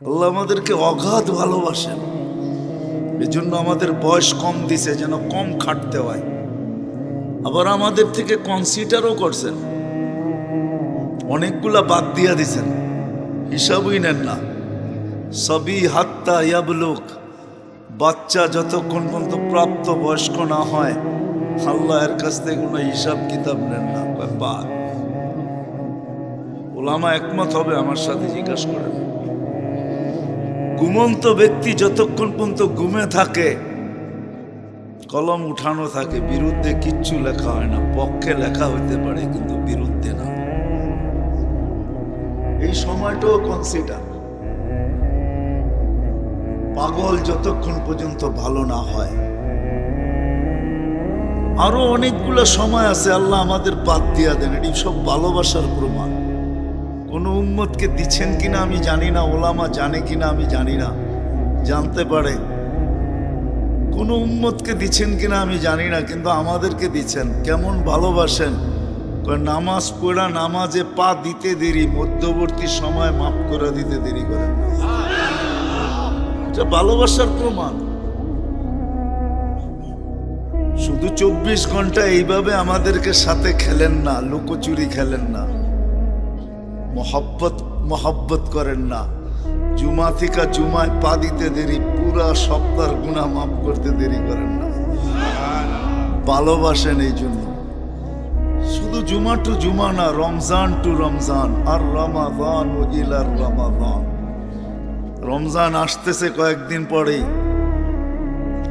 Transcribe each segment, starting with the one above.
আল্লাহ আমাদেরকে অগাধ ভালোবাসেন, এজন্য আমাদের বয়স কম দিছে যেন কম খাটতে হয়। আবার আমাদের থেকে কনসিডারও করছেন, অনেকগুলা বাদ দিয়া দিছেন, হিসাবই নেন না। সবই হাত্তা ইয়াবলুক, বাচ্চা যতক্ষণ পর্যন্ত প্রাপ্ত বয়স্ক না হয় আল্লাহ এর কাছ থেকে কোনো হিসাব কিতাব নেন না। বাদ ওলামা একমত হবে আমার সাথে, জিজ্ঞাসা করেন। ঘুমন্ত ব্যক্তি যতক্ষণ পর্যন্ত ঘুমে থাকে কলম উঠানো থাকে, বিরুদ্ধে কিচ্ছু লেখা হয় না, পক্ষে লেখা হইতে পারে কিন্তু বিরুদ্ধে না। এই সময়টাও কনসিডার। পাগল যতক্ষণ পর্যন্ত ভালো না হয়। আরো অনেকগুলো সময় আছে আল্লাহ আমাদের বাদ দিয়া দেন, এটি সব ভালোবাসার প্রমাণ। কোন উম্মতকে দিচ্ছেন কিনা আমি জানি না, ওলামা জানে কিনা আমি জানি না, জানতে পারে। কোন উম্মতকে দিচ্ছেন কিনা আমি জানি না, কিন্তু আমাদেরকে দিচ্ছেন। কেমন ভালোবাসেন! নামাজ পড়া, নামাজে পা দিতে দেরি, মধ্যবর্তী সময় মাফ করে দিতে দেরি করেন, এটা ভালোবাসার প্রমাণ। শুধু 24 ঘন্টা এইভাবে আমাদেরকে সাথে খেলেন না, লুকোচুরি খেলেন না, মহব্বত করেন না। জুমা থেকে জুমায় পা দিতে দেরি, পুরা সপ্তাহের গুনাহ মাফ করতে দেরি করেন না। ভালোবাসেন এই জন্য। শুধু জুমা টু জুমা না, রমজান টু রমজান, আর রমাদান ও ইলার রমাদান। রমজান আসতেছে কয়েকদিন পরেই।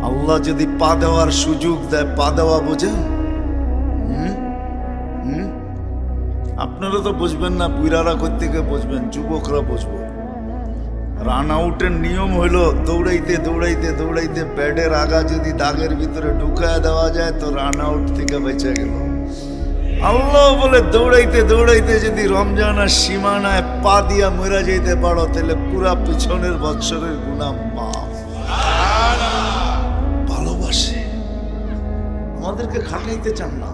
আল্লাহ যদি পা দেওয়ার সুযোগ দেয়, পা দেওয়া বোঝেন? আপনারা তো বুঝবেন না, বুড়ারা কোত্থেকে বুঝবেন, যুবকরা বুঝবো। রান আউটের নিয়ম হইল দৌড়াইতে দৌড়াইতে দৌড়াইতে ব্যাটের আগা যদি দাগের ভিতরে ঢুকায় দেওয়া যায় তো রান আউট থেকে বেঁচে গেল। আল্লাহ বলে দৌড়াইতে দৌড়াইতে যদি রমজান আর সীমানায় পা দিয়া মরে যাইতে পারো তাহলে পুরা পিছনের বৎসরের গুনাহ মাফ। ভালোবাসে, আমাদেরকে খাটাইতে চান না,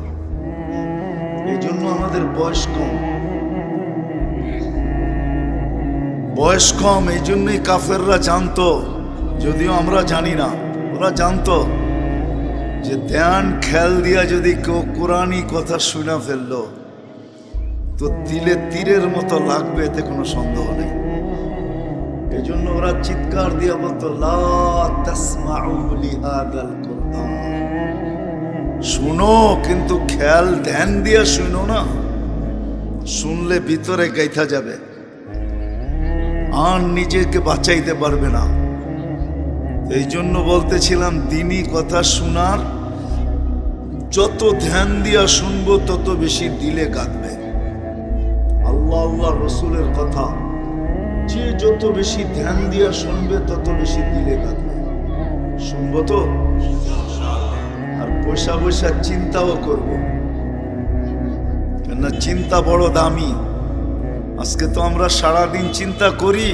এই জন্য আমাদের বয়স কম। বয়স কম এই জন্যই কাফেররা জানতো, যদিও আমরা জানি না, ওরা জানতো যে ধ্যান খেয়াল দিয়া যদি কেউ কোরআনী কথা শুনে ফেললো তো দিলে তীরের মতো লাগবে, এতে কোনো সন্দেহ নেই। এই জন্য ওরা চিৎকার দিয়া বলতো, লা তাসমাউ লিহাদাল কুরআন, শুনো কিন্তু খেয়াল ধ্যান দিয়া শুনো না, শুনলে ভিতরে গাইথা যাবে আর নিজেকে বাঁচাইতে পারবে না। এই জন্য বলতেছিলাম, দিনী কথা শোনার যত ধ্যান দিয়া শুনবো তত বেশি দিলে কাঁদবে। আল্লাহ আল্লাহ রসুলের কথা যে যত বেশি ধ্যান দিয়া শুনবে তত বেশি দিলে কাঁদবে। শুনবো তো, আর পয়সা পয়সা চিন্তাও করব, কেননা চিন্তা বড় দামি। আজকে তো আমরা সারাদিন চিন্তা করি,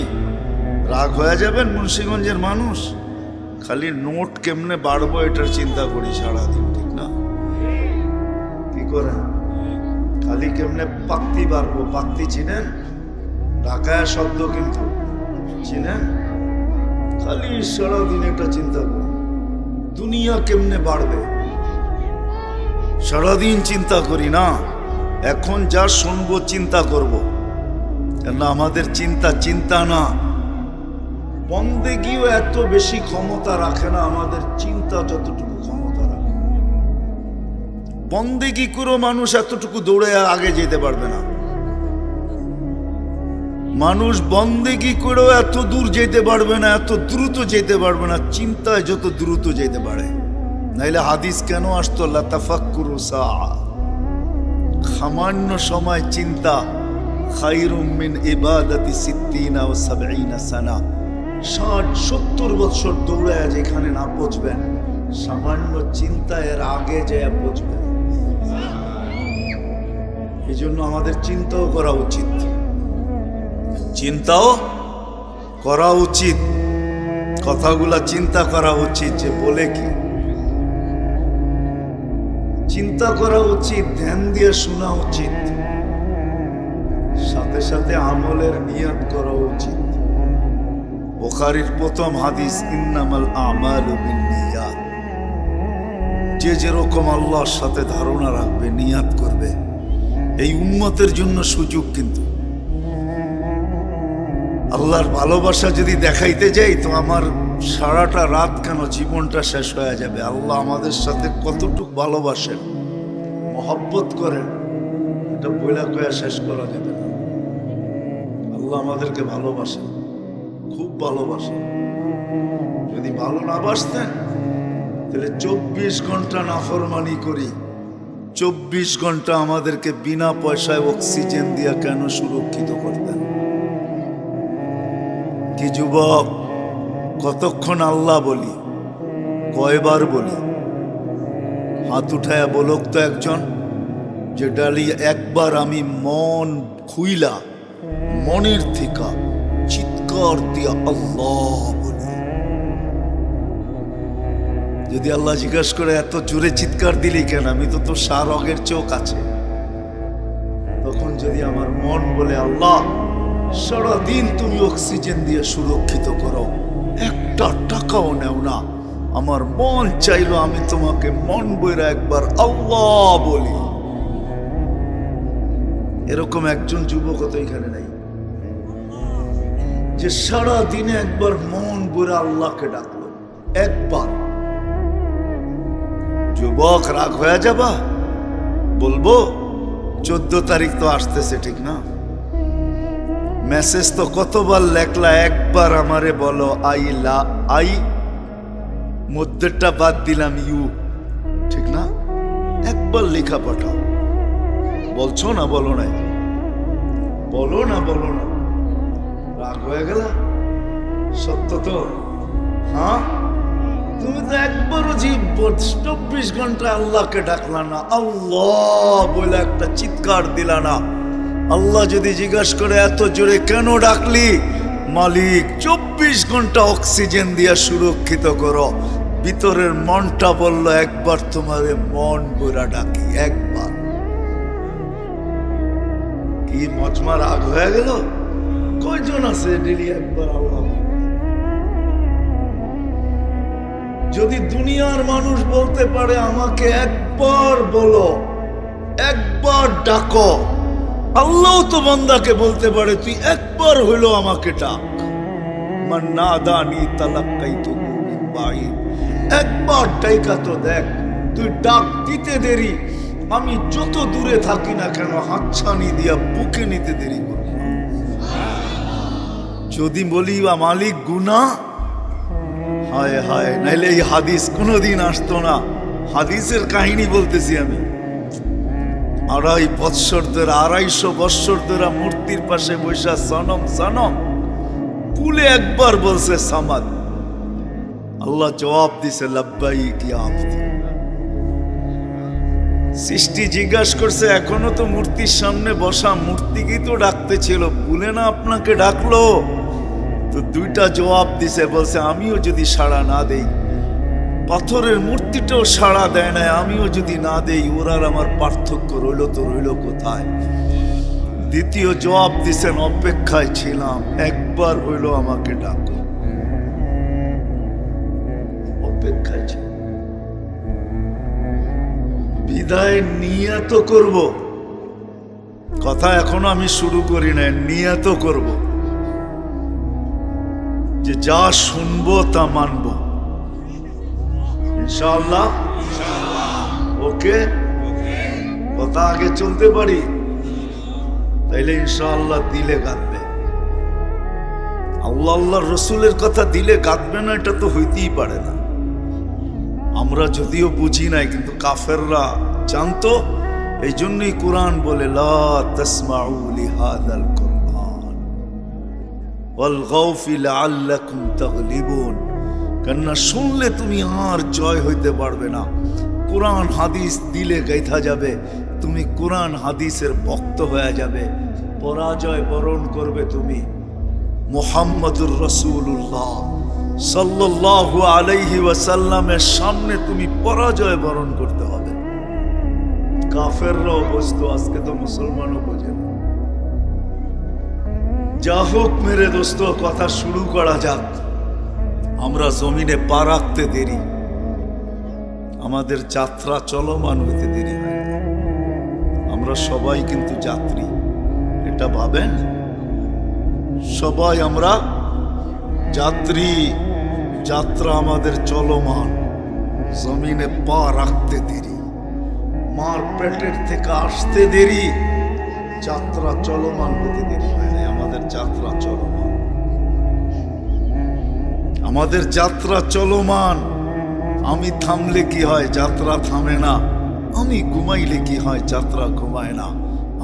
রাগ হয়ে যাবেন মুন্সিগঞ্জের মানুষ, খালি নোট কেমনে বাড়বো এটার চিন্তা করি সারাদিন, ঠিক না? কি করেন? খালি কেমনে পাক্তি বাড়বো। পাক্তি চিনেন? ঢাকায় শব্দ কিন্তু চিনেন? খালি সারাদিন এটা চিন্তা করি, দুনিয়া কেমনে বাড়বে, সারাদিন চিন্তা করি না। এখন যা শুনবো চিন্তা করব, কেন আমাদের চিন্তা চিন্তা না। বন্দেগীও এত বেশি ক্ষমতা রাখে না আমাদের চিন্তা যতটুকু ক্ষমতা রাখে। বন্দেগী করে মানুষ এতটুকু দৌড়ে আগে যেতে পারবে না। মানুষ বন্দেগী করেও এত দূর যেতে পারবে না, এত দ্রুত যেতে পারবে না চিন্তায় যত দ্রুত যেতে পারে। নাইলে হাদিস কেন আসতো, লা তাফাক্কুরু সাআ, সামান্য সময় চিন্তা খায়রুম মিন ইবাদাতি 60 ও 70 সানা। 60-70 বছর দৌড়ায় যেখানে না পৌঁছবেন, সামান্য চিন্তা এর আগে যেয়ে পৌঁছবেন। এই জন্য আমাদের চিন্তাও করা উচিত, চিন্তাও করা উচিত, কথাগুলা চিন্তা করা উচিত যে বলে কি, চিন্তা করা উচিত, ধ্যান দিয়ে শোনা উচিত, সাথে সাথে আমলের নিয়ত করা উচিত। বুখারীর প্রথম হাদিস, ইন্নামাল আমালু বিন্নিয়াত। যে যেরকম আল্লাহর সাথে ধারণা রাখবে, নিয়াত করবে। এই উম্মতের জন্য সুযোগ, কিন্তু আল্লাহর ভালোবাসা যদি দেখাইতে যাই তো আমার সারাটা রাত কেন, জীবনটা শেষ হয়ে যাবে। আল্লাহ আমাদের সাথে কতটুকু ভালোবাসেন, মহব্বত করেন, এটা বইলা কয়া শেষ করা যাবে না। আল্লাহ আমাদেরকে ভালোবাসেন, খুব ভালোবাসেন। যদি ভালো না বাসতেন তাহলে 24 ঘন্টা নাফরমানি করি, 24 ঘন্টা আমাদেরকে বিনা পয়সায় অক্সিজেন দিয়া কেন সুরক্ষিত করতেন? কি যুবক, কতক্ষণ আল্লাহ বলি, কয়বার বলি? হাত উঠায়া বলক তো একজন, যে ডালি একবার আমি মন খুইলা, মনের থেকে চিৎকার দিয়া আল্লাহ বলি। যদি আল্লাহ জিজ্ঞাসা করে এত জোরে চিৎকার দিলি কেন, আমি তো তোর সারগের চোখ আছে। তখন যদি আমার মন বলে আল্লাহ সারাদিন তুমি অক্সিজেন দিয়ে সুরক্ষিত করো, একটা টাকাও নেও না, আমার মন চাইলো আমি তোমাকে মন বইরা একবার আল্লাহ বলি। এরকম একজন যুবক তো এখানে নাই যে সারা দিনে একবার মন বইরা আল্লাহকে ডাকলো, একবার। যুবক রাগ হয়ে যাবা? বলবো 14 তারিখ তো আসতেছে, ঠিক না? মেসেজ তো কতবার লেখলা, একবার আমারে বলো আই, মধ্যেরটা বাদ দিলাম ইউ, ঠিক না? একবার লেখা পাঠাও। বলছো না? বলো নাই? বলো না? বলো না? রাগ হয়ে গেল? সত্য তো? হ্যাঁ, তুমি তো একবারও 24 ঘন্টা আল্লাহকে ডাকলা না, আল্লাহ বলে একটা চিৎকার দিলা না। আল্লাহ যদি জিজ্ঞাসা করে এত জোরে কেন ডাকলি? মালিক 24 ঘন্টা অক্সিজেন দিয়া সুরক্ষিত করো। ভিতরের মনটা বলল একবার তোমারে মন বুড়া ডাকি, একবার। কি মজমা রাগ হয়ে গেল? কয়জন আছে ডেলি একবার আল্লাহ? যদি দুনিয়ার মানুষ বলতে পারে আমাকে একবার বলো, একবার ডাকো, আল্লাহ তো বান্দাকে বলতে পারে তুই একবার হইলো আমাকে ডাক। মান নাদানি তালাক্কাইতুহু মিন বাঈদ। একবার ডাইকা তো দেখ, তুই ডাক দিতে দেরি, আমি যত দূরে থাকি না কেন হাতছানি দিয়া বুকে নিতে দেরি করবি। যদি বলি বা মালিক গুনাহ, হায় হায়, নাইলে এই হাদিস কোনোদিন আসতো না। হাদিসের কাহিনী বলতেছি আমি। 250 বৎসর ধরে মূর্তির পাশে বৈশা সনম সনম পুলে একবার বলছে সামাদ। আল্লাহ জবাব দিছে লাব্বাইক ইয়া আবদি। সৃষ্টি জিজ্ঞাসা করছে এখনো তো মূর্তির সামনে বসা, মূর্তিকেই তো ডাকতে ছিল, ভুলে না আপনাকে ডাকলো? তো 2টা জবাব দিছে, বলছে আমিও যদি সাড়া না দেই, পাথরের মূর্তিটাও সাড়া দেয় না, আমিও যদি না দেই, ওরার আমার পার্থক্য রইল তো রইল কোথায়? দ্বিতীয় জবাব দিছেন অপেক্ষায় ছিলাম, একবার হইল আমাকে ডাকো। অপেক্ষায় ছিল। বিদায় নিয়ত করব, কথা এখনো আমি শুরু করি নাই, নিয়ত করব যে যা শুনবো তা মানব ইনশাআল্লাহ। ওকে, কথা আগে চলতে পারি তাইলে ইনশাআল্লাহ দিলে গাঁথবে। আল্লাহ আল্লাহ রসুলের কথা দিলে গাঁথবে না, এটা তো হইতেই পারে না। আমরা যদিও বুঝি নাই, কিন্তু কাফেররা জানতো। এই জন্যই কোরআন বলে লা তাসমাউ লিহাযাল কুরআন ওয়ালগাউ ফি লাআল্লাকুম তাগলিবুন। কেননা শুনলে তুমি আর জয় হইতে পারবে না। কোরআন হাদিস দিলে গাইথা যাবে, তুমি কোরআন হাদিসের ভক্ত হয়ে যাবে, পরাজয় বরণ করবে তুমি। মুহাম্মদুর রাসূলুল্লাহ সাল্লাল্লাহু আলাইহি ওয়াসাল্লামের সামনে তুমি পরাজয় বরণ করতে হবে। কাফেররাও বুঝতো, আজকে তো মুসলমানও বোঝে না। যা হোক মেরে দোস্ত, কথা শুরু করা যাক। আমরা জমিনে পা রাখতে দেরি, আমাদের যাত্রা চলমান হতে দেরি হয়। আমরা সবাই কিন্তু যাত্রী, এটা ভাবেন। সবাই আমরা যাত্রী, যাত্রা আমাদের চলমান। জমিনে পা রাখতে দেরি, মার পেটের থেকে আসতে দেরি, যাত্রা চলমান হতে দেরি হয় না। আমাদের যাত্রা চলমান, আমাদের যাত্রা চলমান। আমি থামলে কি হয়, যাত্রা থামে না। আমি ঘুমাইলে কি হয়, যাত্রা ঘুমায় না।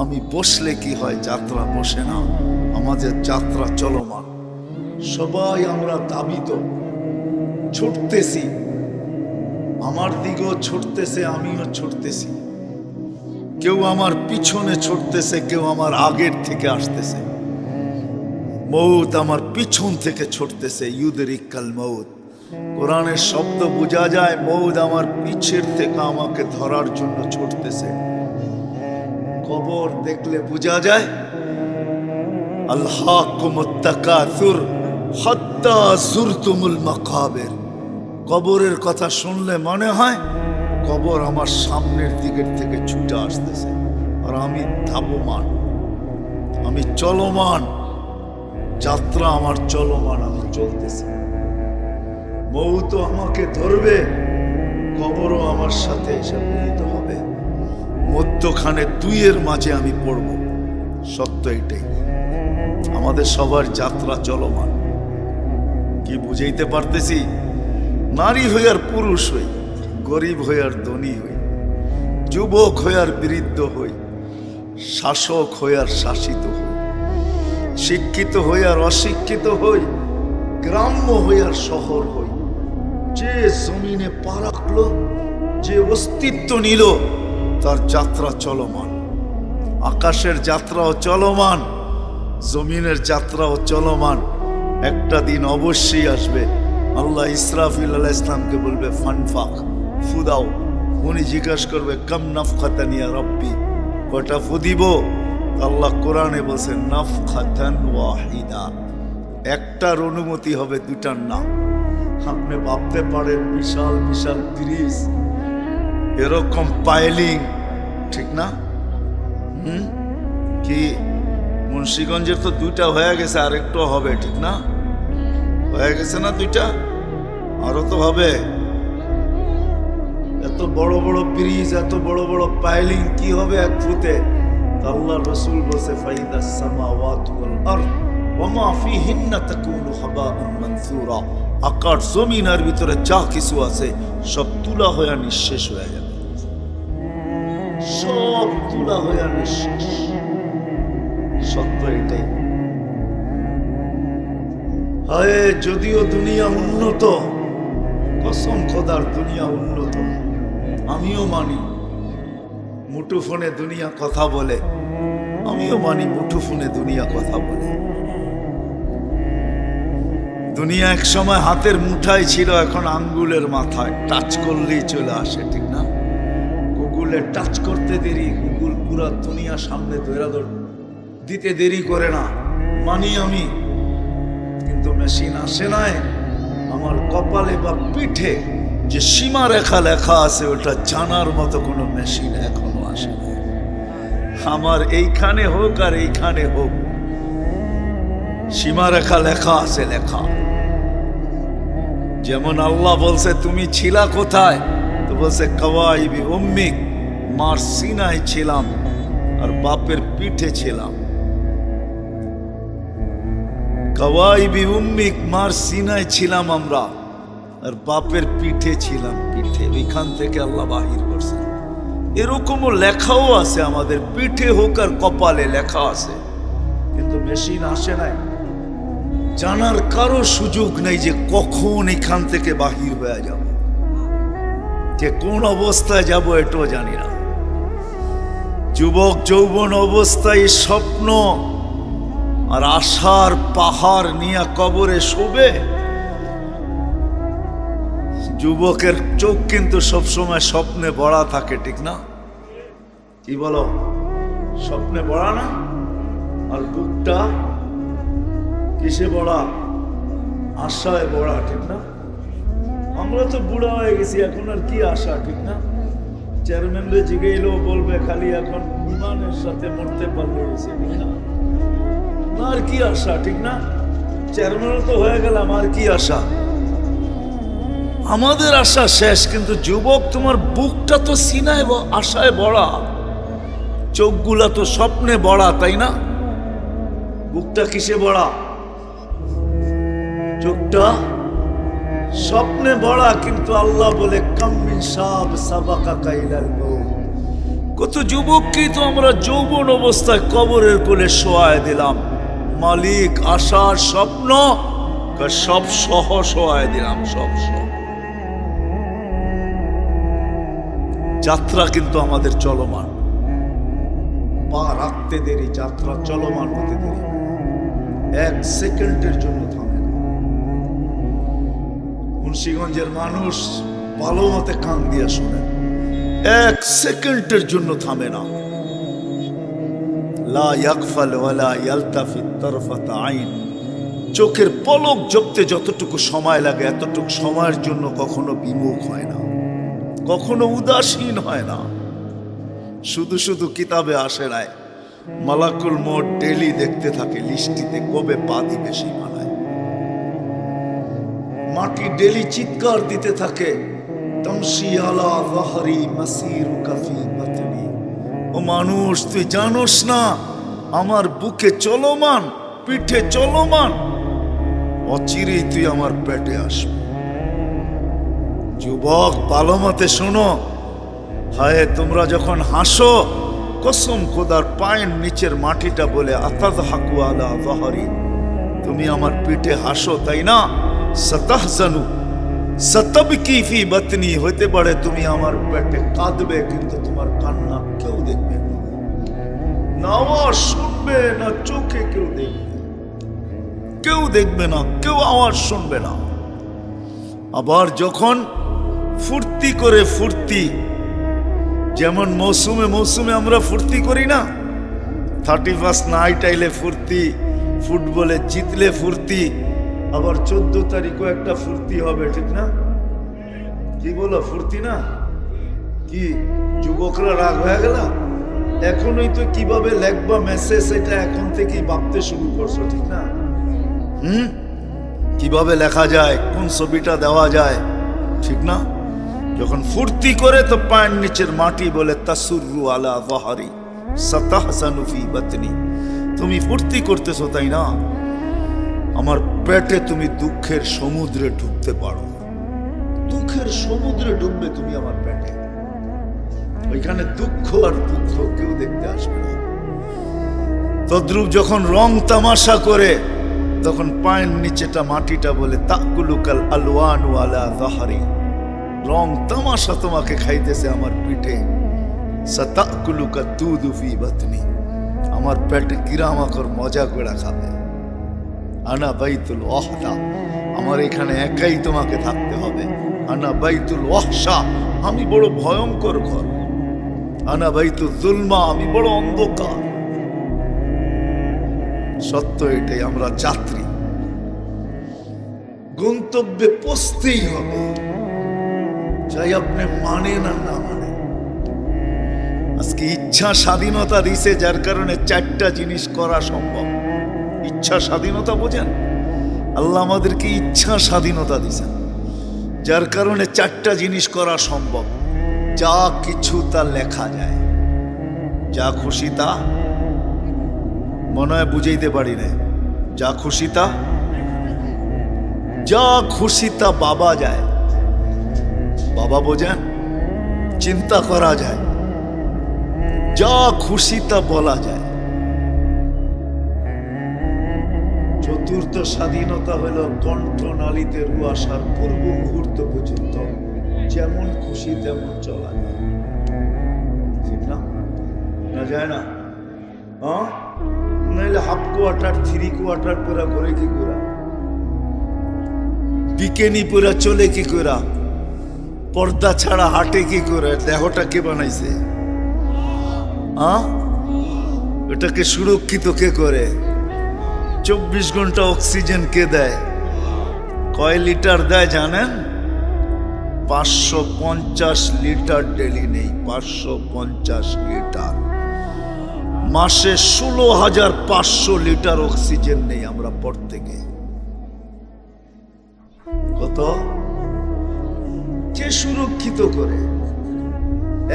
আমি বসলে কি হয়, যাত্রা বসে না। আমাদের যাত্রা চলমান। সবাই আমরা দাবিত, ছুটতেছি। আমার দিকেও ছুটতেছে, আমিও ছুটতেছি। কেউ আমার পিছনে ছুটতেছে, কেউ আমার আগের থেকে আসতেছে। মৌত আমার পিছন থেকে ছুটতেছে, ইউদরিকাল মৌত। কোরআনের শব্দ বোঝা যায়, মৌত আমার পিছের থেকে আমাকে ধরার জন্য ছুটতেছে। কবর দেখলে বোঝা যায়, আলহাকুমুত তাকাসুর হাত্তা যুরতুমুল মাকাবির। কবরের কথা শুনলে মনে হয় কবর আমার সামনের দিকের থেকে ছুটে আসতেছে, আর আমি ধাবমান, আমি চলমান। যাত্রা আমার চলমান, আমি চলতেছি। মৌত আমাকে ধরবে, কবরও আমার সাথে এসে মিলিত হবে। মধ্যখানে দুইয়ের মাঝে আমি পড়ব। সত্য এটাই, আমাদের সবার যাত্রা চলমান। কি বুঝাইতে পারতেছি? নারী হই আর পুরুষ হই, গরিব হই আর ধনী হই, যুবক হই আর বৃদ্ধ হই, শাসক হই আর শাসিত হই, শিক্ষিত হই আর অশিক্ষিত হই, গ্রাম্য হই আর শহর হই, যে জমিনে পা রাখলো, যে অস্তিত্ব নিল, তার যাত্রা চলমান। আকাশের যাত্রাও চলমান, জমিনের যাত্রাও চলমান। একটা দিন অবশ্যই আসবে, আল্লাহ ইসরাফিল আলাইহিস সালামকে বলবে ফানফাক, ফুদাও। উনি জিজ্ঞাসা করবে কাম নাফখাতানিয়া রব্বি, কয়টা ফু দিব? আল্লাহ কোরআনে বলছে নাফখাতান ওয়াহিদা, একটার অনুমতি হবে, দুটার না। আপনি ভাবতে পারেন বিশাল বিশাল ব্রিজ, এরকম পাইলিং, ঠিক না? কি মুন্সিগঞ্জের তো দুইটা হয়ে গেছে, আরেকটা হবে, ঠিক না? হয়ে গেছে না দুইটা, আরো তো হবে। এত বড় বড় ব্রিজ, এত বড় বড় পাইলিং, কি হবে এক ফুতে? আল্লাহ রাসূল বলেছে ফাইদাস সামাওয়াতু ওয়াল আরদ ওয়া মা ফিহিন্না তাকুনু হাবাআন মানসুরা। আকাশ জমিনের ভিতরে যা কিছু আছে সব তুলা হয়ে নিঃশেষ হয়ে যাবে, সব তুলা হয়ে নিঃশেষ। সত্য এটাই। হায়, যদিও দুনিয়া উন্নত, কসম খোদার দুনিয়া উন্নত, আমিও মানি। মুঠোফোনে দুনিয়া কথা বলে, আমিও মানি মুঠোফোনে দুনিয়া কথা বলে। দুনিয়া এক সময় হাতের মুঠায় ছিল, এখন আঙ্গুলের মাথায়, টাচ করলেই চলে আসে, ঠিক না? গুগলে টাচ করতে দেরি, গুগল পুরা দুনিয়া সামনে দিতে দেরি করে না, মানি আমি। কিন্তু মেশিন আসে নাই আমার কপালে বা পিঠে যে সীমারেখা লেখা আছে, ওটা জানার মতো কোনো মেশিন এখনো আসে না। আমার এইখানে হোক আর এইখানে হোক, সীমারেখা লেখা আছে, লেখা। যেমন আল্লাহ বলছে তুমি ছিলা কোথায়, তো বলছে কাওয়াইবি উম্মিক, মার সিনায় ছিলাম আর বাপের পিঠে ছিলাম। কাওয়াইবি উম্মিক, মার সিনায় ছিলাম আমরা, আর বাপের পিঠে ছিলাম, পিঠে। ওইখান থেকে আল্লাহ বাহির করছে। এরকমও লেখাও আছে, আমাদের পিঠে হোক আর কপালে লেখা আছে, কিন্তু মেশিন আসে নাই। জানার কারো সুযোগ নেই যে কখন এখান থেকে বাহির হয়ে যাব, যে কোন অবস্থায় যাব এটাও জানি না। যুবক যৌবন অবস্থায় স্বপ্ন আর আশার পাহাড় নিয়ে কবরে শোবে। যুবকের চোখ কিন্তু সবসময় স্বপ্নে ভরা থাকে, ঠিক না? কি বলো? স্বপ্নে ভরা না? আর বুকটা কিসে বড়া? আশায় বড়া, ঠিক না? আমরা তো বুড়া হয়ে গেছি, এখন আর কি আশা, ঠিক না? চেয়ারম্যানরে জিগাইলেও বলবে খালি এখন ইমানের সাথে মরতে পারলে হয়েছে, ঠিক না? আর কি আশা, ঠিক না? চেয়ারম্যানও তো হয়ে গেলাম, আর কি আশা? আমাদের আশা শেষ। কিন্তু যুবক, তোমার বুকটা তো সিনায় আশায় বড়া, চোখগুলা তো স্বপ্নে বড়া, তাই না? বুকটা কিসে বড়া? চোখটা স্বপ্নে বড়া। কিন্তু আল্লাহ বলে কাম্মিন সাব সাবাকা কাইলাল মউত। কত যুবককেই তো আমরা যৌবন অবস্থায় কবরের কোলে শোয়ায় দিলাম। মালিক আশার স্বপ্ন সব সহ শোয়ায় দিলাম, সব সহ। যাত্রা কিন্তু আমাদের চলমান, পা রাখতে দেরি, যাত্রা চলমান হতে দেরি, এক সেকেন্ডের জন্য থামে না। মুন্সিগঞ্জের মানুষ ভালো মতে কান দিয়ে শোনেন, এক সেকেন্ডের জন্য থামে না। লা ইয়াগফাল ওয়ালা ইয়ালতাফিত তারফাত আইন। চোখের পলক জপতে যতটুকু সময় লাগে, এতটুকু সময়ের জন্য কখনো বিমুখ হয় না, কখনো উদাসীন হয় না। শুধু শুধু কিতাবে আসে নাই, মালাকুল মউত ডেলি দেখতে থাকে লিস্টিতে কবে পা দিবে সীমানায়। মাটি ডেলি চিৎকার দিতে থাকে, তামশি আলা যাহরি মাসিরুকা ফি বাতনি। ও মানুষ, তুই জানোস না আমার বুকে চলমান, পিঠে চলমান, অচিরেই তুই আমার পেটে আসবি। যুবক, ভালো মতে শোনো, হায় তোমরা যখন হাসো, কসম খোদার পায়ের নিচের মাটিটা বলে আতাযহাকু আলা যাহরি, তুমি আমার পিঠে হাসো, তাই না? সাতাহজানু সাতাবকি ফি বাতনি, হইতে পারে তুমি আমার পেটে কাঁদবে, কিন্তু তোমার কান্না কেউ দেখবে না, না আওয়াজ শুনবে না, চোখে কেউ দেখবে, কেউ দেখবে না, কেউ আওয়াজ শুনবে না। আবার যখন ফুর্তি করে, ফুর্তি যেমন মৌসুমে মৌসুমে আমরা ফুর্তি করি না, 31 নাইট আইলে ফুর্তি, ফুটবলে জিতলে ফুর্তি, আবার 14 তারিখও একটা ফুর্তি হবে, ঠিক না? কি বলো, ফুর্তি না? কি যুবকরা রাগ হয়ে গেল? এখনই তো কিভাবে লেখবা মেসেজ, এটা এখন থেকেই ভাবতে শুরু করছো, ঠিক না? কিভাবে লেখা যায়, কোন ছবিটা দেওয়া যায়, ঠিক না? যখন ফুর্তি করে তো পায়ের নিচের মাটি বলে তাসুররু আলা যাহরি সাতাহজানু ফি বাতনি, তুমি ফুর্তি করতেছো, তাই না? আমার পেটে তুমি দুঃখের সমুদ্রে ডুবতে পারো, দুঃখের সমুদ্রে ডুববে তুমি আমার পেটে। ওইখানে দুঃখ আর দুঃখ কেউ দেখতে আসবে না। তদ্রূপ যখন রং তামাশা করে, তখন পায়ের নিচেটা মাটিটা বলে তাকুলুকাল আলওয়ানু আলা যাহরি, রং তামাশা তোমাকে খাইতেছে আমার পিঠে। সাতাকুলুকা দুদু ফি বাতনি, আমার পেটে কিরামাকর মজা করে খাবে। আনা বাইতুল ওয়াহদা, আমার এখানে একাই তোমাকে থাকতে হবে। আনা বাইতুল ওয়াহশা, আমি বড় ভয়ঙ্কর ঘর। আনা বাইতুল যুলমা, আমি বড় অন্ধকার। সত্য এটাই, আমরা যাত্রী, গন্তব্যে পৌঁছতেই হবে, চাই আপনি মানেন আর না মানে। আজকে ইচ্ছা স্বাধীনতা দিছে, যার কারণে 4টা জিনিস করা সম্ভব। ইচ্ছা স্বাধীনতা বোঝেন? আল্লাহ আমাদেরকে ইচ্ছা স্বাধীনতা দিছেন, যার কারণে 4টা জিনিস করা সম্ভব। যা কিছু তা লেখা যায়, যা খুশি তা, মনে হয় বুঝাইতে পারি না, যা খুশি তা, যা খুশি তা বাবা যায়, বাবা বোঝেন? চিন্তা করা যায়, যা খুশি তা বলা যায়। চতুর্থ স্বাধীনতা হলো কণ্ঠনালীতে রু আসার পূর্ব মুহূর্ত পর্যন্ত যেমন খুশি তেমন চলা যায়, ঠিক না? না যায় না? নাইলে হাফ কোয়ার্টার 3 কোয়ার্টার পুরা করে কি করা, বিকেনি পুরা চলে কি করা, পর্দা ছাড়া হাঁটে কি করে? দেহটা কে বানাইছে? এটাকে সুরক্ষিত কে করে? 24 ঘন্টা অক্সিজেন কে দেয়? কয় লিটার দেয় জানেন? 550 লিটার ডেলি নেই, 550 লিটার। মাসে 16,500 লিটার অক্সিজেন নেই আমরা প্রত্যেকে। কত? কে সুরক্ষিত করে?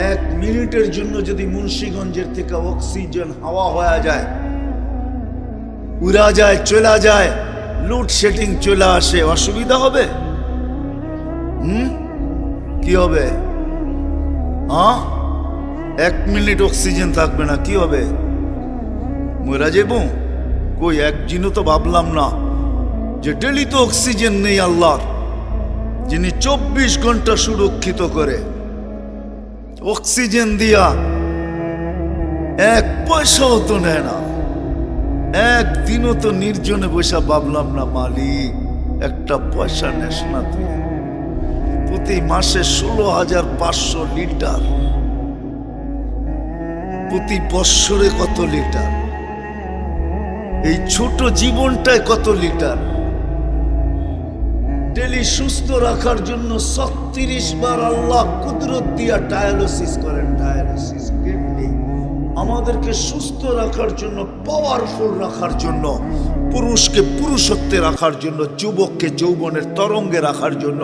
1 মিনিটের জন্য যদি মুন্সিগঞ্জের থেকে অক্সিজেন হাওয়া হয়ে যায়, উড়া যায়, চলে যায়, লোডশেডিং চলে আসে, অসুবিধা হবে? কি হবে? 1 মিনিট অক্সিজেন থাকবে না, কি হবে? মরা যাবো? কই একদিনও তো ভাবলাম না যে ডেলি তো অক্সিজেন নেই আল্লাহর, যিনি 24 ঘন্টা সুরক্ষিত করে অক্সিজেন দিয়া 1 পয়সাও তো নেয় না। একদিনও তো নির্জনে বসে ভাবলাম না মালিক একটা পয়সা নেস না তুই। প্রতি মাসে 16,500 লিটার, প্রতি বৎসরে কত লিটার? এই ছোট জীবনটায় কত লিটার? ডেলি সুস্থ রাখার জন্য 36 বার আল্লাহ কুদরত দিয়া ডায়ালিসিস করেন, ডায়ালিসিস কিডনি। আমাদেরকে সুস্থ রাখার জন্য, পাওয়ারফুল রাখার জন্য, পুরুষকে পুরুষত্বে রাখার জন্য, যুবককে যৌবনের তরঙ্গে রাখার জন্য,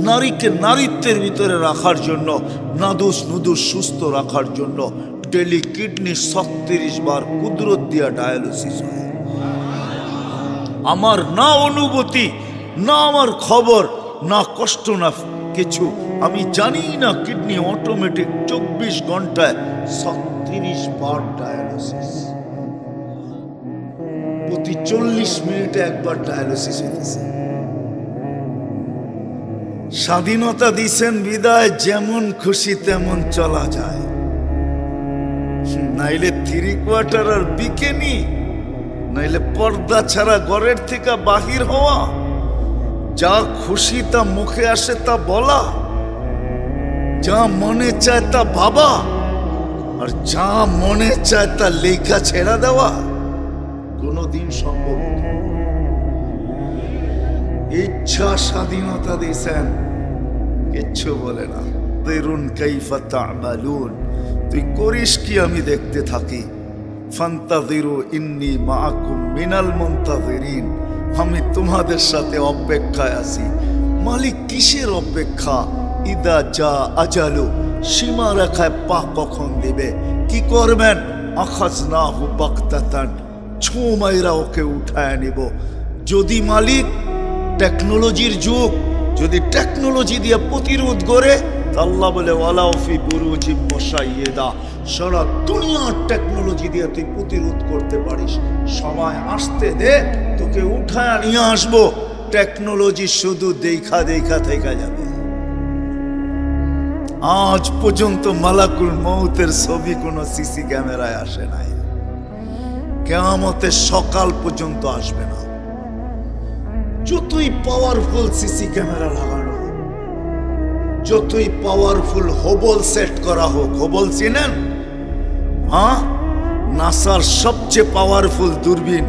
নারীকে নারীত্বের ভিতরে রাখার জন্য, নাদুস নুদুস সুস্থ রাখার জন্য ডেলি কিডনি 36 বার কুদরত দিয়া ডায়ালিসিস হয়। আমার না অনুভূতি, না আমার খবর, না কষ্ট, না কিছু, আমি জানি না কিডনি অটোমেটিক 24 ঘন্টায় 36 বার ডায়ালিসিস। প্রতি 40 মিনিটে একবার ডায়ালিসিস হইতেছে। স্বাধীনতা দিছেন বিদায়, যেমন খুশি তেমন চলা যায়, নাইলে 3 কোয়ার্টার আর বিকেনি, নাইলে পর্দা ছাড়া ঘরের থেকে বাহির হওয়া, যা খুশি তা মুখে আসে তা বলা, যা মনে চায় তা ভাবা, আর যা মনে চায় তা লেখা ছেড়া দেওয়া কোনদিন সম্ভব নয়। ইচ্ছা স্বাধীনতা দিয়েছেন, কিচ্ছু বলে না। তেরুন কাইফা তা'মালুন, তুই করিস কি আমি দেখতে থাকি। ফান্তাযিরু ইন্নী মাআকুম মিনাল মুনতাযিরিন, আমি তোমাদের সাথে অপেক্ষায় আছি। মালিক কিসের অপেক্ষা? ইদা যা আজালু, সীমা রেখায় পা কখন দিবে, কি করবেন? আখাযনাহু বাগতাতান, ছো মাইরা ওকে উঠায় নিব। যদি মালিক টেকনোলজির যুগ, যদি টেকনোলজি দিয়ে প্রতিরোধ করে, আল্লাহ বলে ওয়ালাউ ফি বুরুজিম মুশাইয়্যিদা, সারা দুনিয়ার টেকনোলজি দিয়ে তুই প্রতিরোধ করতে পারিস। সময় আসতে দে, তোকে উঠায় নিয়ে আসবো। টেকনোলজি শুধু দেখা দেখা থেকে যাবে। আজ পর্যন্ত মালাকুল মউতের ছবি কোনো সিসি ক্যামেরায় আসে নাই, কিয়ামতের সকাল পর্যন্ত আসবে না। যতই পাওয়ারফুল সিসি ক্যামেরা লাগানো হোক, যতই পাওয়ারফুল হোবল সেট করা হোক, হোবল চিনেন? নাসার সবচেয়ে পাওয়ারফুল দূরবীন,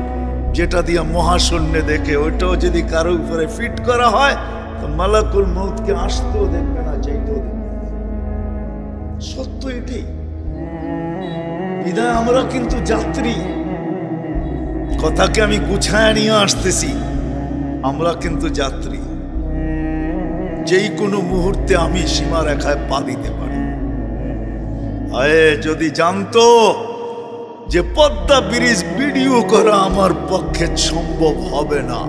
যেটা দিয়ে মহাশূন্যে দেখে, ওইটাও যদি কারো উপরে ফিট করা হয় তো মালাকুল মউতকে আসতেও দেখবে না, চাইতেও দেখবে না। সত্য এটাই। বিদায় আমরা কিন্তু যাত্রী। কথাকে আমি গুছায় নিয়ে আসতেছি, আমরা কিন্তু যাত্রী। যেই কোনো মুহূর্তে আমি সীমা রেখায় পা দিতে পারি। আয়ে যদি জানতো যে পদ্মা ব্রিজ ভিডিও করা আমার পক্ষে সম্ভব হবে না,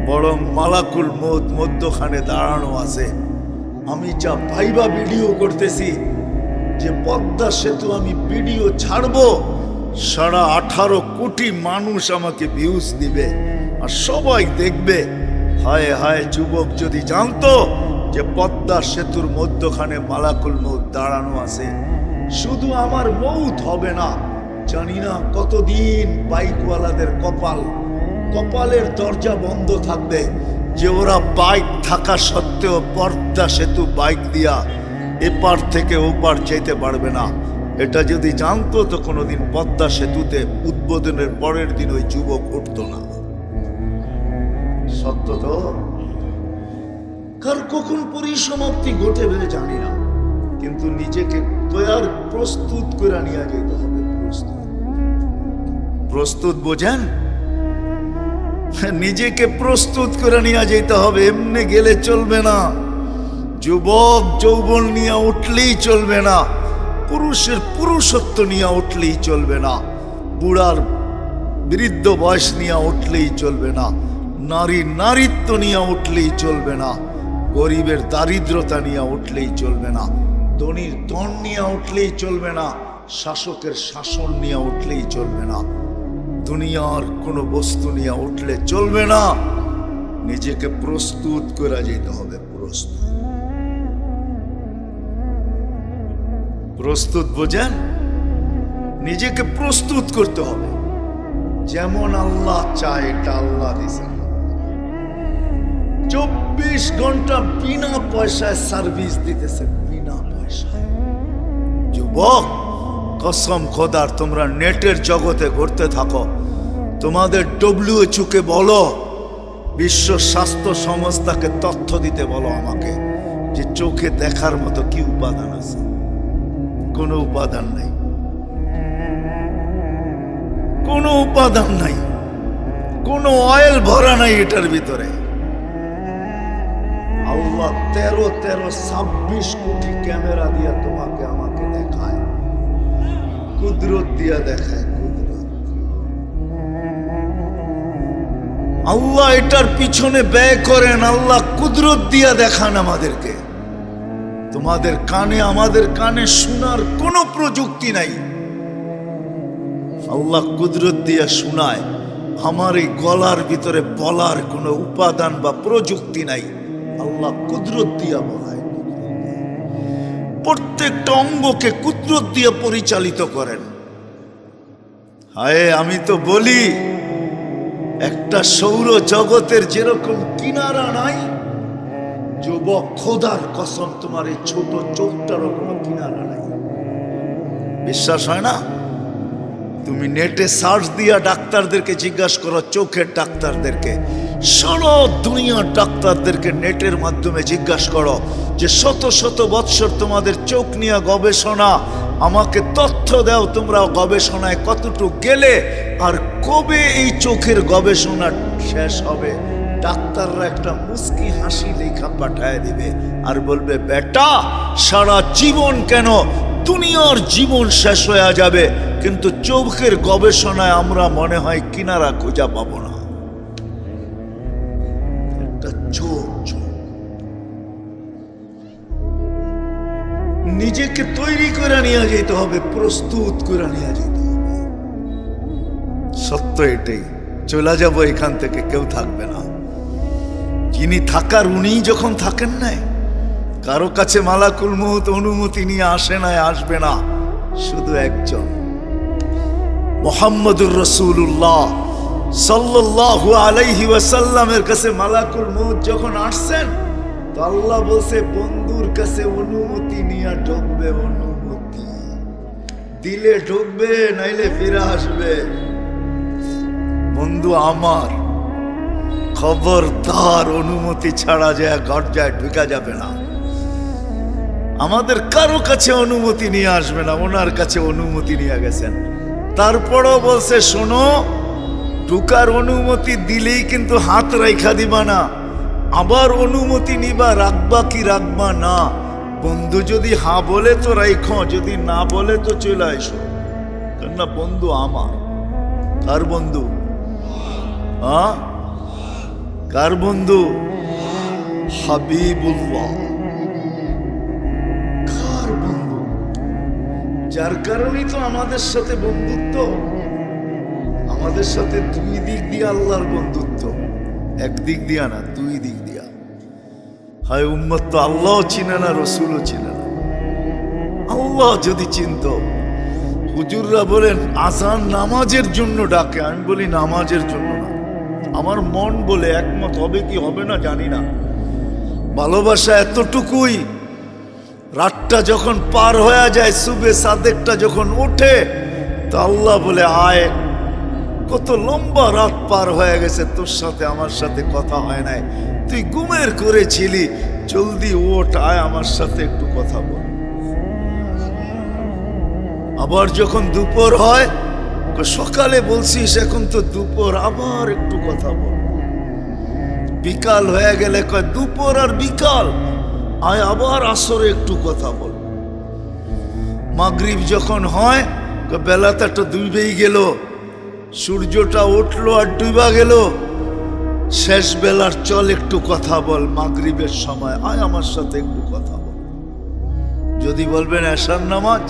বরং মালাকুল মউত মধ্যখানে দাঁড়ানো আছে, আমি যা ভাইবা ভিডিও করতেছি যে পদ্মা সেতু আমি ভিডিও ছাড়বো, 18.5 কোটি মানুষ আমাকে ভিউজ দিবে আর সবাই দেখবে। হায় হায়, যুবক যদি জানতো যে পদ্মা সেতুর মধ্যখানে মালাকুল মউত দাঁড়ানো আছে, শুধু আমার মউত হবে না, জানি না কতদিন বাইকওয়ালাদের কপালের দরজা বন্ধ থাকবে, যে ওরা বাইক থাকা সত্ত্বেও পদ্মা সেতু বাইক দিয়া এপার থেকে ওপার যেতে পারবে না। এটা যদি জানতো তো কোনোদিন পদ্মা সেতুতে উদ্বোধনের পরের দিন ওই যুবক উঠতো না। সত্য তো? কার কখন পরিসমাপ্তি ঘটবে জানি না, কিন্তু নিজেকে তৈয়ার প্রস্তুত করে নিয়ে যেতে হবে। প্রস্তুত বোঝেন? নিজেকে প্রস্তুত করে নিয়ে যেতে হবে, এমনি গেলে চলবে না। যুবক যৌবন নিয়ে উঠলেই চলবে না, পুরুষের পুরুষত্ব নিয়ে উঠলেই চলবে না, বুড়ার বৃদ্ধ বয়স নিয়ে উঠলেই চলবে না, নারী নারীত্ব নিয়ে উঠলেই চলবে না, গরিবের দারিদ্রতা নিয়ে উঠলেই চলবে না, ধনীর ধন নিয়ে উঠলেই চলবে না, শাসকের শাসন নিয়ে উঠলেই চলবে না, দুনিয়ার কোনো বস্তু নিয়ে উঠলে চলবে না। নিজেকে প্রস্তুত করে যেতে হবে। প্রস্তুত বোঝেন? নিজেকে প্রস্তুত করতে হবে। যেমন আল্লাহ চায় এটা আল্লাহ দিয়েছেন। 24 ঘন্টা বিনা পয়সায় সার্ভিস দিতেছে, বিনা পয়সায়। যুবক, কসম খোদার, তোমরা নেটের জগতে ঘুরতে থাকো, তোমাদের WHO কে বলো, বিশ্ব স্বাস্থ্য সংস্থাকে তথ্য দিতে বলো আমাকে, যে চোখে দেখার মতো কি উপাদান আছে। কোনো উপাদান নাই, কোনো উপাদান নাই, কোনো অয়েল ভরা নাই এটার ভিতরে। আল্লাহ 26 কোটি ক্যামেরা দিয়া তোমাকে আমাকে দেখায়, কুদরত দিয়া দেখায়, কুদরত। আল্লাহ এটার পিছনে ব্যয় করেন, আল্লাহ কুদরত দিয়া দেখান আমাদেরকে। তোমাদের কানে, আমাদের কানে শোনার কোনো প্রযুক্তি নাই, আল্লাহ কুদরত দিয়া শোনায়। আমার এই গলার ভিতরে বলার কোনো উপাদান বা প্রযুক্তি নাই, আল্লাহ কুদরত দিয়া বলায়। প্রত্যেকটা অঙ্গকে কুদরত দিয়ে পরিচালিত করেন। হায়, আমি তো বলি, একটা সৌর জগতের যেরকম কিনারা নাই, যুবক খোদার কসম তোমার এই ছোট চোখটারও কোনো কিনারা নাই। বিশ্বাস হয় না? তুমি নেটে সার্চ দিয়া ডাক্তারদেরকে জিজ্ঞাসা করো, চোখের ডাক্তারদেরকে, সারা দুনিয়ার ডাক্তারদেরকে নেটের মাধ্যমে জিজ্ঞাসা করো যে শত শত বৎসর তোমাদের চোখ নিয়ে গবেষণা, আমাকে তথ্য দাও তোমরা গবেষণায় কতটুকু গেলে, আর কবে এই চোখের গবেষণা শেষ হবে। ডাক্তাররা একটা মুস্কি হাসি লেখা পাঠায় দিবে আর বলবে, বেটা সারা জীবন কেন, দুনিয়ার জীবন শেষ হয়ে যাবে, কিন্তু চোখের গবেষণায় আমরা মনে হয় কিনারা খোঁজা পাবো না। একটা চোখ, নিজেকে তৈরি করে নিয়ে যেতে হবে, প্রস্তুত করে নিয়ে যেতে হবে। সত্য এটাই, চলে যাব এখান থেকে, কেউ থাকবে না। যিনি থাকার উনি যখন থাকেন নাই, কারো কাছে মালাকুল মউত অনুমতি নিয়ে আসে নাই, আসবে না, শুধু একজন মুহাম্মদুর রাসূলুল্লাহ সাল্লাল্লাহু আলাইহি ওয়াসাল্লামের কাছে মালাকুল মউত যখন আসছেন, তো আল্লাহ বলছে বন্ধুর কাছে অনুমতি নিয়ে ঢুকবে, অনুমতি দিলে ঢুকবে, নাইলে ফিরে আসবে। বন্ধু আমার, খবরদার অনুমতি ছাড়া যায় গর্জায় ঢুকা যাবে না। আমাদের কারো কাছে অনুমতি নিয়ে আসবে না, ওনার কাছে অনুমতি নিয়ে গেছেন। তারপরও বলছে, শোনো, ঢুকার অনুমতি দিলেই কিন্তু হাত রাইখা দিবা না, আবার অনুমতি নিবা, রাখবা কি রাখবা না। বন্ধু যদি হ্যাঁ বলে তো রাইখো, যদি না বলে তো চলে আইসো। কেননা বন্ধু আমার। কার বন্ধু? হ্যাঁ, কার বন্ধু? হাবিবুল্লাহ। কার বন্ধু? যার কারণেই তো আমাদের সাথে বন্ধুত্ব। আমাদের সাথে দুই দিক দিয়ে আল্লাহর বন্ধুত্ব, এক দিক দিয়া না, দুই দিক দিয়া। হায় উম্মত তো আল্লাহ চিনে না, রসুলও চিনে না। আল্লাহ যদি চিনত, হুজুররা বলেন আজান নামাজের জন্য ডাকে, আমি বলি নামাজের জন্য না। আমার মন বলে, একমত হবে কি হবে না জানি না। ভালোবাসা এতটুকুই, রাতটা যখন পার হয়ে যায়, সুবে সাদেকটা যখন ওঠে, তো আল্লাহ বলে আয়, কত লম্বা রাত পার হয়ে গেছে, তোর সাথে আমার সাথে কথা হয় নাই, তুই ঘুমের করেছিলি, জলদি ওঠ, আয় আমার সাথে একটু কথা বল। আবার যখন দুপুর হয়, সকালে বলছিস, এখন তো দুপুর, আবার একটু কথা বল। বিকাল হয়ে গেলে কয় দুপুর আর বিকাল, আয় আবার আসরে একটু কথা বল। মাগরিব যখন হয়, বেলাটা তো ডুবেই গেল, সূর্যটা উঠলো আর ডুবা গেল, শেষ বেলার চল একটু কথা বল, মাগরিবের সময় আয় আমার সাথে একটু কথা বল। যদি বলবেন এশার নামাজ,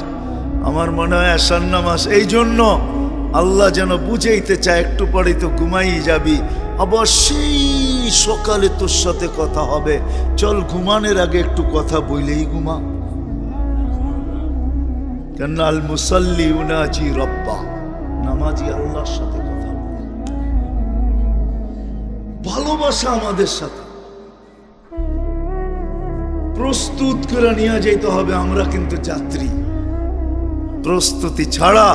আমার মনে হয় এশার নামাজ এই জন্য আল্লাহ যেন বুঝাইতে চায়, একটু পরে তো ঘুমাই যাবি, আবার সেই সকালে তোর সাথে কথা হবে, চল ঘুমানোর আগে একটু কথা বইলেই ঘুমা। কেন আল মুসাল্লি উনাজি রব্বা, নামাজি আল্লাহর সাথে কথা বলে, ভালোবাসা আমাদের সাথে প্রস্তুত করে নিয়ে যেতে হবে। আমরা কিন্তু যাত্রী, প্রস্তুতি ছাড়া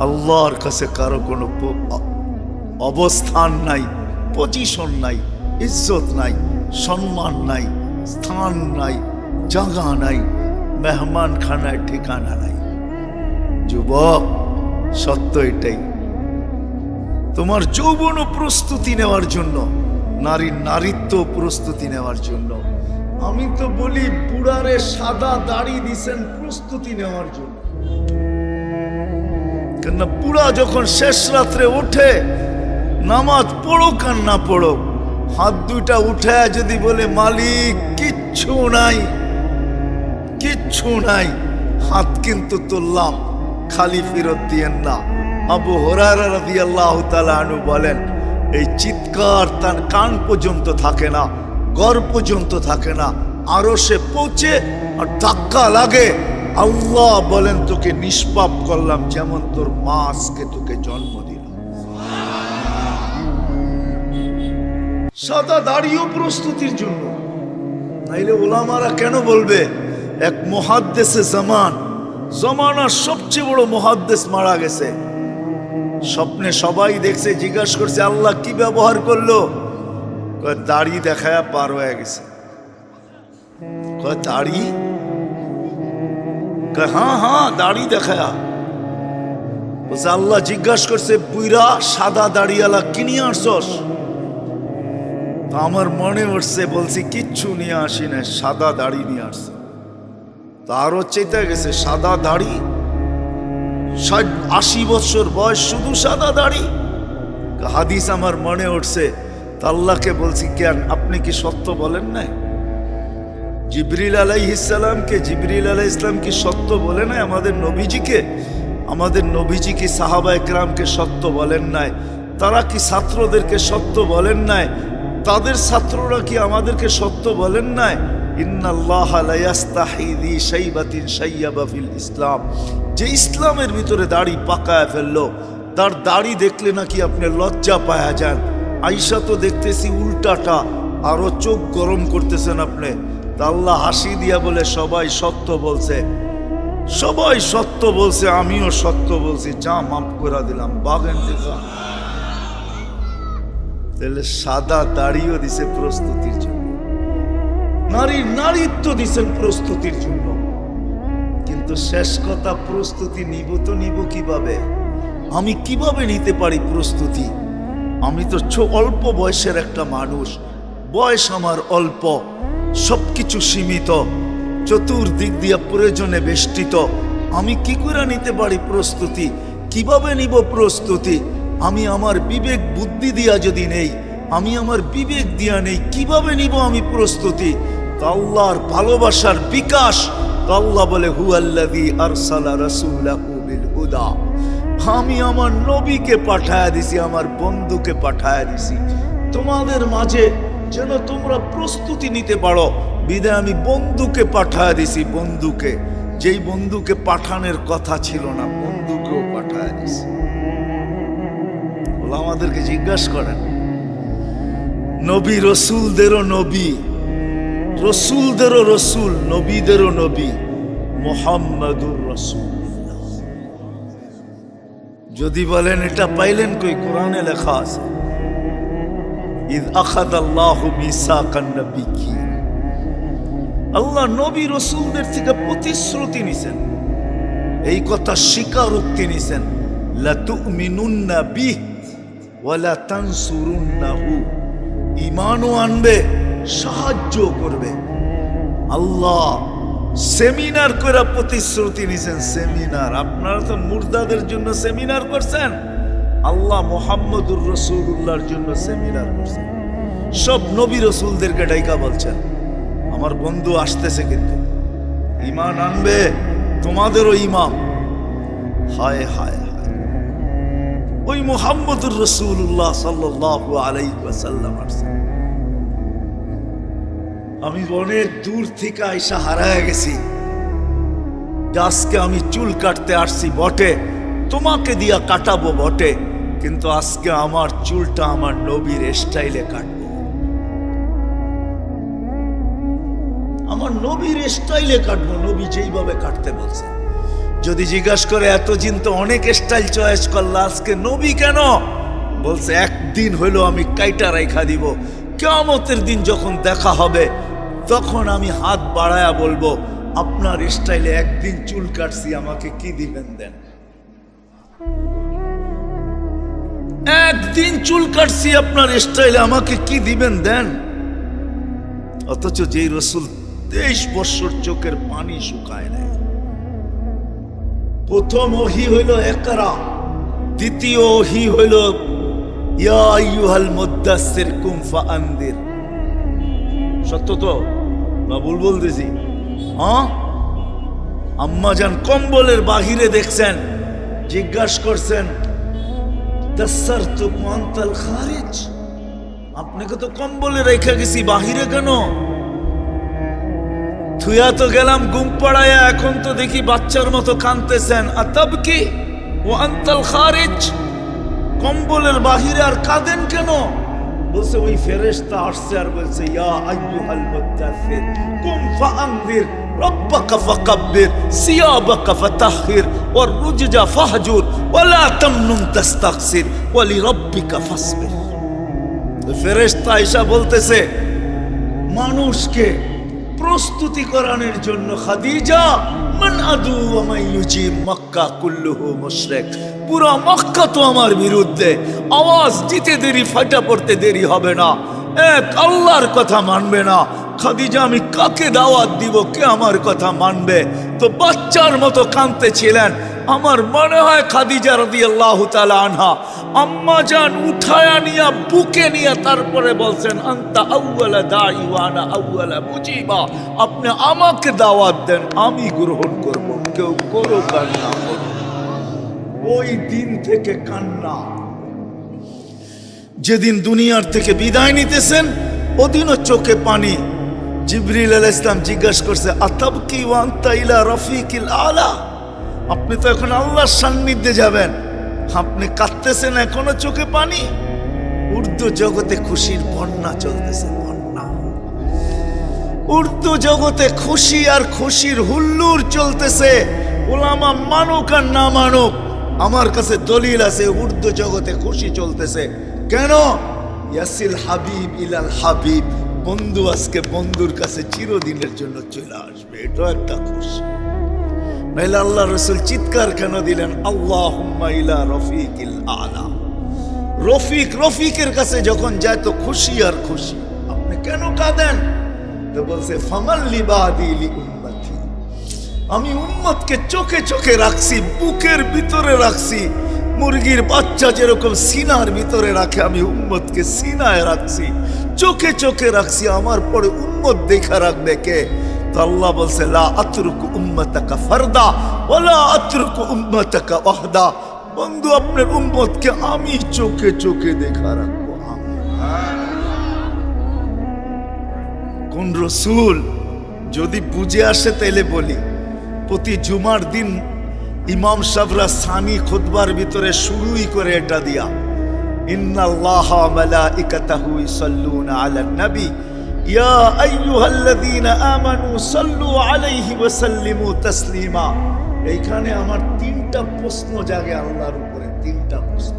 আল্লাহর কাছে কারো কোনো অবস্থান নাই, পজিশন নাই, ইজ্জত নাই, সম্মান নাই, স্থান নাই, জায়গা নাই, মেহমান খানায় ঠিকানা নাই। যুবক, সত্য এটাই। তোমার যৌবন প্রস্তুতি নেওয়ার জন্য, নারীর নারীত্ব প্রস্তুতি নেওয়ার জন্য। আমি তো বলি বুড়ারে সাদা দাড়ি দিছেন প্রস্তুতি নেওয়ার জন্য। কেন বুড়া যখন শেষ রাত্রে ওঠে, নামাজ পড়ুক আর না পড়ুক, হাত দুইটা উঠে যদি বলে মালিক কিচ্ছু নাই, কিচ্ছু নাই, হাত কিন্তু তুললাম, খালি ফেরত দিয়েন না। আবু হুরায়রা রাদিয়াল্লাহু তাআলা আনহু বলেন, এই চিৎকার তার কান পর্যন্ত থাকে না, ঘর পর্যন্ত থাকে না, আরশে পৌঁছে আর ধাক্কা লাগে। আল্লাহ বলেন তোকে নিষ্পাপ করলাম, যেমন তোর মা আজকে তোকে জন্ম দিল। সাদা দাড়িও প্রস্তুতির জন্য, নাইলে ওলামারা কেন বলবে এক মুহাদ্দিসে জমানার সবচেয়ে বড় মুহাদ্দিস মারা গেছে, স্বপ্নে সবাই দেখছে, জিজ্ঞাসা করছে আল্লাহ কি ব্যবহার করলো, কয় দাড়ি দেখায়া পার হয়ে গেছে। কয় দাড়ি? হ্যাঁ হ্যাঁ দাড়ি দেখায়া। বলছে আল্লাহ জিজ্ঞাসা করছে বুইরা সাদা দাড়িওয়ালা কি নিয়ে আসছস? আমার মনে উঠছে, বলছি কিচ্ছু নিয়ে আসি না, সাদা দাড়ি নিয়ে আসছে। তারও চেতে গেছে, সাদা দাড়ি, 60-80 বছর বয়স, শুধু সাদা দাড়ি। হাদিস আমার মনে উঠছে, তা আল্লাহকে বলছি কেন আপনি কি সত্য বলেন নাই? জিবরিল আলাইহিস সালামকে, জিবরিল আলাইহিস সালাম কি সত্য বলে নাই আমাদের নবীজিকে? আমাদের নবীজি কি সাহাবায়ে কেরামকে সত্য বলেন নাই? তারা কি ছাত্রদেরকে সত্য বলেন নাই? তাদের ছাত্ররা কি আমাদেরকে সত্য বলেন নাই? ইন্নাল্লাহা লা ইয়াস্তাহি যি শাইবাতিন শাইয়াবা ফিল ইসলাম, যে ইসলামের ভিতরে দাড়ি পাকায় ফেললো, তার দাড়ি দেখলে নাকি আপনি লজ্জা পায়া যান। আয়েশা তো দেখতেছি উল্টাটা, আরো চোখ গরম করতেছেন আপনি। তা আল্লাহ হাসি দিয়া বলে সবাই সত্য বলছে, সবাই সত্য বলছে, আমিও সত্য বলছি, যা মাফ করে দিলাম, বাগেন দেখা। তাহলে সাদা দাড়িও দিছে প্রস্তুতির জন্য, নারীর নারীত্ব দিছেন প্রস্তুতির জন্য। কিন্তু শেষ কথা, প্রস্তুতি নিব তো নিব কিভাবে? আমি কিভাবে নিতে পারি প্রস্তুতি? আমি তো অল্প বয়সের একটা মানুষ, বয়স আমার অল্প, সবকিছু সীমিত, চতুর্দিক দিয়া প্রয়োজনে বেষ্টিত। আমি কি করে নিতে পারি প্রস্তুতি? কিভাবে নিব প্রস্তুতি? আমি আমার বিবেক বুদ্ধি দিয়া যদি নেই, আমি আমার বিবেক দিয়া নেই, কিভাবে নিব আমি প্রস্তুতি? আল্লাহর ভালোবাসার বিকাশ। আল্লাহ বলে হুয়াল্লাযী আরসালা রাসূলাহু বিল হুদা, আমি আমার নবীকে পাঠায়া দিছি, আমার বন্ধুকে পাঠায়া দিছি তোমাদের মাঝে, যেন তোমরা প্রস্তুতি নিতে পারো। বিদায় আমি বন্ধুকে পাঠায়া দিছি, বন্ধুকে, যেই বন্ধুকে পাঠানোর কথা ছিল না, বন্ধুকেও পাঠায়া দিছি। বলে আমাদেরকে জিজ্ঞাসা করেন, নবী রসুলদেরও নবী, রসুলদেরও রসুল, নবীদেরও নবী, মুহাম্মাদুর রাসূলুল্লাহ। যদি বলেন এটা পাইলেন কই? কোরআনে লেখা আছে, ইয আখাযাল্লাহু মিসাকান নাবিয়্যিন। আল্লাহ নবী রসুলদের থেকে প্রতিশ্রুতি নিছেন, এই কথা স্বীকারোক্তি নিছেন, লা তুমিনুন্না বিহি ওয়া লা তানসুরুন্নাহু। ঈমানও আনবে, সাহায্য করবে। আল্লাহ সেমিনার করে প্রতিশ্রুতি নিছেন। সেমিনার, আপনারা তো মুর্দাদের জন্য সেমিনার করছেন, আল্লাহ মুহাম্মদুর রাসূলুল্লাহর জন্য সেমিনার করছেন। সব নবী রসুলদেরকে ডাইকা বলছেন, আমার বন্ধু আসতেছে, কিন্তু ঈমান আনবে, তোমাদেরও ইমাম। হায় হায় হায়, ওই মুহাম্মদুর রাসূলুল্লাহ সাল্লাল্লাহু আলাইহি ওয়াসাল্লাম আসছেন। আমি অনেক দূর থেকে আইসা হারায় গেছি। আজকে আমি চুল কাটতে আসছি বটে, তোমাকে দিয়া কাটাবো বটে, কিন্তু আজকে আমার চুলটা আমার নবীর স্টাইলে কাটবো, আমার নবীর স্টাইলে কাটবো, নবী যেইভাবে কাটতে বলছে। যদি জিজ্ঞাসা করে এতদিন তো অনেক স্টাইল চয়েস করলা, আজকে নবী কেন? বলছে একদিন হইলো আমি কাইটা রাইখা দিব, কিয়ামতের দিন যখন দেখা হবে তখন আমি হাত বাড়ায়া বলবো, আপনার স্টাইলে একদিন চুল কাটছি, আমাকে কি দিবেন দেন। একদিন চুল কাটছি আপনার স্টাইলে, আমাকে কি দিবেন দেন। অথচ যেই রসুল 23 বছর চোখের পানি শুকায় নাই। প্রথম ওহী হইল ইকরা, দ্বিতীয় ওহী হইল ইয়া আইয়ুহাল মুদ্দাসসির কুম ফাআনদির। সত্য তো না ভুল বলতেছি? হ্যাঁ, আম্মা জান কম্বলের বাহিরে দেখছেন, জিজ্ঞাসা করছেন দাসসারতুকুম আনতাল খারিজ, আপনাকে তো কম্বলে রেখে গেছি, বাহিরে কেন? থুয়া তো গেলাম ঘুম পাড়ায়া, এখন তো দেখি বাচ্চার মতো কাঁদতেছেন। আতাবকি ওয়া আনতাল খারিজ, কম্বলের বাহিরে আর কাঁদেন কেন? বলছে ওই ফেরেশতা আসছে আর বলছে ইয়া আইয়ুহাল মুদ্দাসসির কুম ফাআনদির রাব্বাকা ফাকাব্বির সিয়াবাকা ফাতাহহির ওয়ার রুজজা ফাহজুর ওয়া লা তামনুন তাস্তাকসির ওয়া লিরাব্বিকা ফাসবির। ওই ফেরেশতা আয়েশা বলতেছে মানুষকে প্রস্তুতি করানোর জন্য, খাদিজা মান আদু ওয়া মান ইউজিব মক্কা কুল্লুহু মুশরিক, পুরো মক্কা তো আমার বিরুদ্ধে, আওয়াজ দিতে দেরি, ফাটা পড়তে দেরি হবে না, এক আল্লাহর কথা মানবে না। খাদিজা আমি কাকে দাওয়াত দিব, কে আমার কথা মানবে? তো বাচ্চার মতো কাঁদতেছিলেন। আমার মনে হয় খাদিজা রাদিয়াল্লাহু তাআলা আনহা আম্মা জান উঠায়া নিয়া বুকে নিয়ে তারপরে বলছেন আনতা আউয়ালা দাঈ ওয়া আনা আউয়ালা মুজিবা, আপনি আমাকে দাওয়াত দেন, আমি গ্রহণ করব, কেউ করুক আর না করুক। ওই দিন থেকে কান্না। যেদিন দুনিয়ার থেকে বিদায় নিতেছেন ওদিনও চোখে পানি। জিবরিল আলাইহিস সালাম জিজ্ঞাসা করছে আতাবকি ওয়া আনতা ইলা রাফিকিল আলা, আপনি তো এখন আল্লাহর সান্নিধ্যে যাবেন, আপনি কাঁদতেছেন এখনো চোখে পানি। উর্দু জগতে খুশির বন্যা চলতেছে, বন্যা। উর্দু জগতে খুশি আর খুশির হুল্লোড় চলতেছে। উলামা মানুক আর না মানুক, আমার কাছে দলিল আছে উর্দু জগতে খুশি চলতেছে। কেন? ইয়াসিল হাবিব ইলাল হাবিব, বন্ধু আজকে বন্ধুর কাছে চিরদিনের জন্য চলে আসবে, এটা একটা খুশি। নাইলে আল্লাহ রসুল চিৎকার কেন দিলেন আল্লাহুম্মা ইলা রফিকিল আলা? রফিকের কাছে যখন যায় তো খুশি আর খুশি। আপনি কেন কাঁদেন? তো বলছে ফামাল লিবাদি লি উম্মতি, আমি উম্মতকে চোখে চোখে রাখছি, বুকের ভিতরে রাখছি। মুরগির বাচ্চা যেরকম সিনার ভিতরে রাখে, আমি উম্মতকে সিনায় রাখছি, চোখে চোখে রাখছি। আমার পরে উম্মত দেখা রাখবে কে? তো আল্লাহ বলছে লা আতরুকু উম্মতাকা ফারদা ওয়ালা আতরুকু উম্মতাকা ওয়াহদা, বন্ধু আপনার উম্মতকে আমি চোখে চোখে দেখা রাখবো। কোন রসুল যদি বুঝে আসে তাইলে বলি, প্রতি জুমার দিন ইমাম সাহেবরা সানি খুতবার ভিতরে শুরুই করে এটা দিয়া ইন্নাল্লাহা ওয়া মালাইকাতাহু ইসাল্লুনা আলান নবী ইয়া আইয়ুহাল্লাযীনা আমানু সাল্লু আলাইহি ওয়া সাল্লিমু তাসলিমা। এইখানে আমার তিনটা প্রশ্ন জাগে আল্লাহর উপরে, তিনটা প্রশ্ন।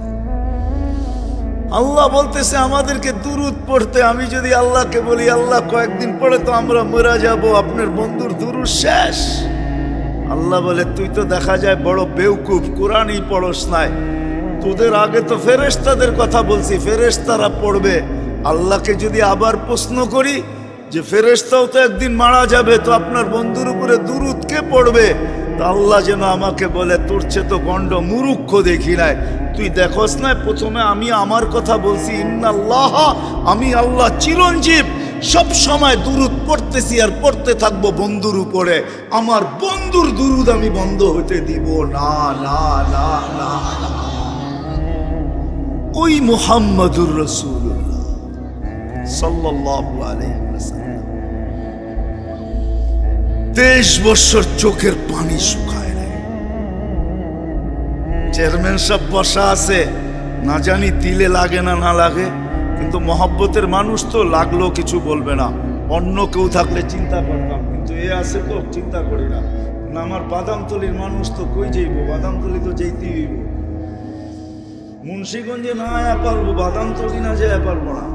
আল্লাহ বলতেছে আমাদেরকে দুরূদ পড়তে। আমি যদি আল্লাহকে বলি আল্লাহ কয়েকদিন পরে তো আমরা মরে যাব, আপনার বন্ধুর দুরূদ শেষ। আল্লাহ বলে তুই তো দেখা যায় বড় বেওকুফ, কোরআনই পড়স নাই। তোদের আগে তো ফেরেশতাদের কথা বলছি, ফেরেশতারা পড়বে। আল্লাহকে যদি আবার প্রশ্ন করি যে ফেরেশতাও তো একদিন মারা যাবে, তো আপনার বন্ধুর উপরে দুরূদ কে পড়বে? তা আল্লাহ যেন আমাকে বলে তোর চেয়ে তো গণ্ড মুরুক্ষ দেখি নাই। তুই দেখোস না প্রথমে আমি আমার কথা বলছি, ইন্নাল্লাহ, আমি আল্লাহ চিরঞ্জীব, সব সময় দুরূদ পড়তেছি আর পড়তে থাকবো বন্ধুর উপরে। আমার বন্ধুর দুরূদ আমি বন্ধ হতে দিব না, না, না, না, না। ওই মুহাম্মাদুর রাসূলুল্লাহ সাল্লাল্লাহু আলাইহি ওয়াসাল্লাম 23 বছর চোখের পানি শুকায় নাই। চেয়ারম্যান সাহেব বসা আছে, না জানি তিলে লাগে না না লাগে, কিন্তু মহব্বতের মানুষ তো লাগলো কিছু বলবে না। অন্য কেউ থাকলে চিন্তা করতাম, কিন্তু এ আছে তো চিন্তা করি না। আমার বাদামতলির মানুষ তো কই যাইব, বাদামতলি তো যেতেই হইব। মুন্সিগঞ্জে না আয়া পারবো, বাদামতলি না যেতে পারবো না।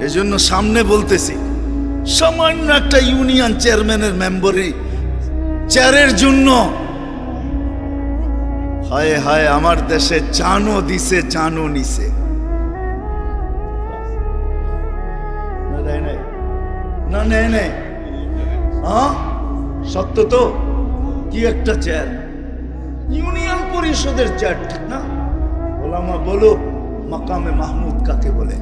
এজন্য সামনে বলতেছি, সামান্য একটা ইউনিয়ন চেয়ারম্যানের মেম্বারি চেয়ারের জন্য হায় হায় আমার দেশে জানও দিছে জানও নিছে। না নেয় নেই, হ্যাঁ সত্য তো। কি একটা চেয়ার, ইউনিয়ন পরিষদের চেয়ার, ঠিক না? ওলামা বলো মাকামে মাহমুদ কাকে বলে?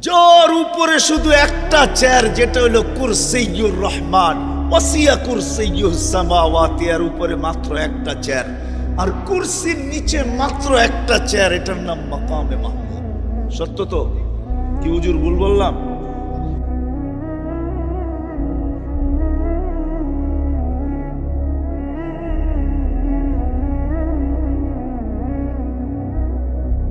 যার উপরে শুধু একটা চেয়ার, যেটা হলো কুরসিয়ুর রহমান, ওয়াসিয়া কুরসিয়ুস সামাওয়াতি, এর উপরে মাত্র একটা চেয়ার, আর কুরসির নিচে মাত্র একটা চেয়ার, এটার নাম মাকামে মাহমুদ। সত্য তো? কি হুজুর ভুল বললাম?